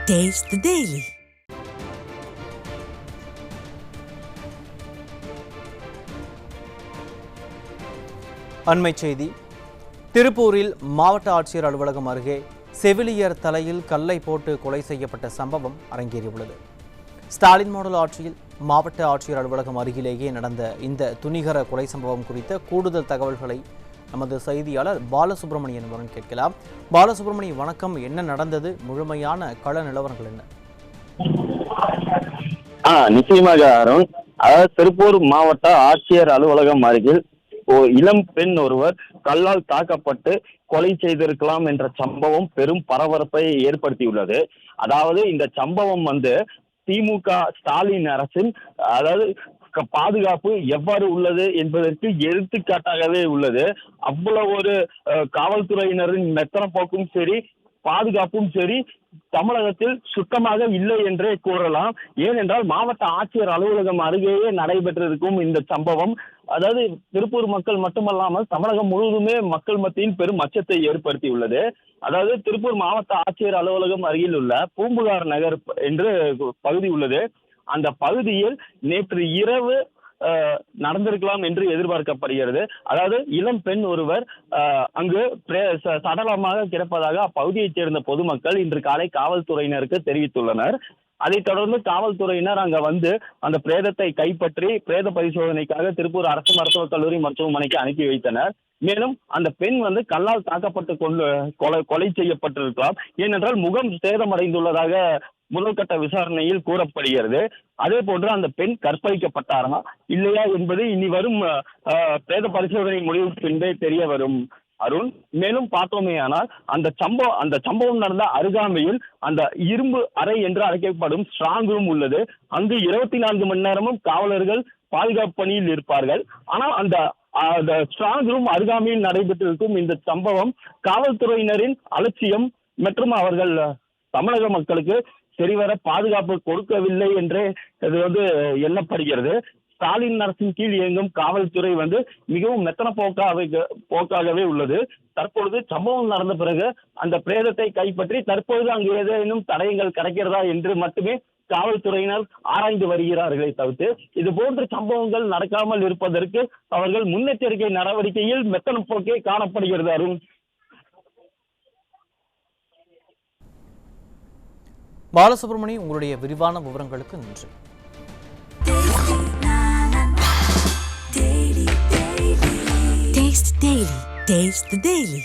Taste the Daily. அண்மைச் செய்தி. திருப்பூரில் மாவட்ட ஆட்சியர் அலுவலகம் அருகே செவிலியர் தலையில் கல்லை போட்டு கொலை செய்யப்பட்ட சம்பவம் அரங்கேறியுள்ளது. ஸ்டாலின் மாடல் ஆட்சியில் மாவட்ட ஆட்சியர் அலுவலகம் அருகிலேயே நடந்த இந்த துணிகர கொலை சம்பவம் குறித்த கூடுதல் தகவல்களை நமது செய்தியாளர் பாலசுப்ரமணியன் அவர்கள் கேட்கலாம். பாலசுப்ரமணியன், வணக்கம். என்ன நடந்தது? முழுமையான கள நிலவரங்கள் என்ன? நிச்சயமாக அருண். அதாவது திருப்பூர் மாவட்ட ஆட்சியர் அலுவலகம் அருகில் இளம் பெண் ஒருவர் கல்லால் தாக்கப்பட்டு கொலை செய்திருக்கலாம் என்ற சம்பவம் பெரும் பரபரப்பை ஏற்படுத்தியுள்ளது. அதாவது இந்த சம்பவம் திமுக ஸ்டாலின் அரசின் பாதுகாப்பு எவ்வாறு உள்ளது என்பதற்கு எடுத்துக்காட்டாகவே உள்ளது. அவ்வளவு ஒரு காவல்துறையினரின் மெத்தன போக்கும் சரி, பாதுகாப்பும் சரி தமிழகத்தில் சுத்தமாக இல்லை என்றே கூறலாம். ஏனென்றால் மாவட்ட ஆட்சியர் அலுவலகம் அருகேயே நடைபெற்றிருக்கும் இந்த சம்பவம் திருப்பூர் மக்கள் மட்டுமல்லாமல் தமிழகம் முழுவதுமே மக்கள் மத்தியில் பெரும் அச்சத்தை ஏற்படுத்தியுள்ளது. திருப்பூர் மாவட்ட ஆட்சியர் அலுவலகம் அருகில் உள்ள பூம்புகார் நகர் என்று பகுதி உள்ளது. அந்த பகுதியில் நேற்று இரவு நடந்திருக்கலாம் என்று எதிர்பார்க்கப்படுகிறது. இளம் பெண் ஒருவர் அங்கு சடலமாக கிடப்பதாக அப்பகுதியைச் சேர்ந்த பொதுமக்கள் இன்று காலை காவல்துறையினருக்கு தெரிவித்துள்ளனர். அதைத் தொடர்ந்து காவல்துறையினர் அங்க அந்த பிரேதத்தை கைப்பற்றி பிரேத பரிசோதனைக்காக திருப்பூர் அரசு மருத்துவக் கல்லூரி மருத்துவமனைக்கு அனுப்பி வைத்தனர். மேலும் அந்த பெண் கல்லால் தாக்கப்பட்டு கொலை செய்யப்பட்டிருக்கலாம். ஏனென்றால் முகம் சேதமடைந்துள்ளதாக முதல்கட்ட விசாரணையில் கூறப்படுகிறது. அதே போன்று அந்த பெண் கற்பழிக்கப்பட்டாரா இல்லையா என்பது இனி வரும் பிரேத பரிசோதனை முடிவு பின்பே தெரிய வரும் அருண். மேலும் பார்த்தோமேயானால் அந்த சம்பவம் நடந்த அருகாமையில் அந்த இரும்பு அறை என்று அழைக்கப்படும் ஸ்ட்ராங் ரூம் உள்ளது. அங்கு 24 மணி நேரமும் காவலர்கள் பாதுகாப்பு பணியில் இருப்பார்கள். ஆனால் அந்த ஸ்ட்ராங் ரூம் அருகாமையில் நடைபெற்றிருக்கும் இந்த சம்பவம் காவல்துறையினரின் அலட்சியம் மற்றும் அவர்கள் தமிழக மக்களுக்கு சரிவர பாதுகாப்பு கொடுக்கவில்லை என்றே இது எண்ணப்படுகிறது. ஸ்டாலின் அரசின் கீழ் இயங்கும் காவல்துறை மிகவும் மெத்தன போக்காகவே உள்ளது. தற்பொழுது சம்பவம் நடந்த பிறகு அந்த பிரேதத்தை கைப்பற்றி தற்பொழுது அங்கு ஏதேனும் தடயங்கள் கிடைக்கிறதா என்று மட்டுமே காவல்துறையினர் ஆராய்ந்து வருகிறார்களே தவிர்த்து இது போன்ற சம்பவங்கள் நடக்காமல் இருப்பதற்கு அவர்கள் முன்னெச்சரிக்கை நடவடிக்கையில் மெத்தன போக்கே காணப்படுகிறது. அருண். பாலசுப்ரமணியன், உங்களுடைய விரிவான விவரங்களுக்கு நன்றி. Taste the Daily.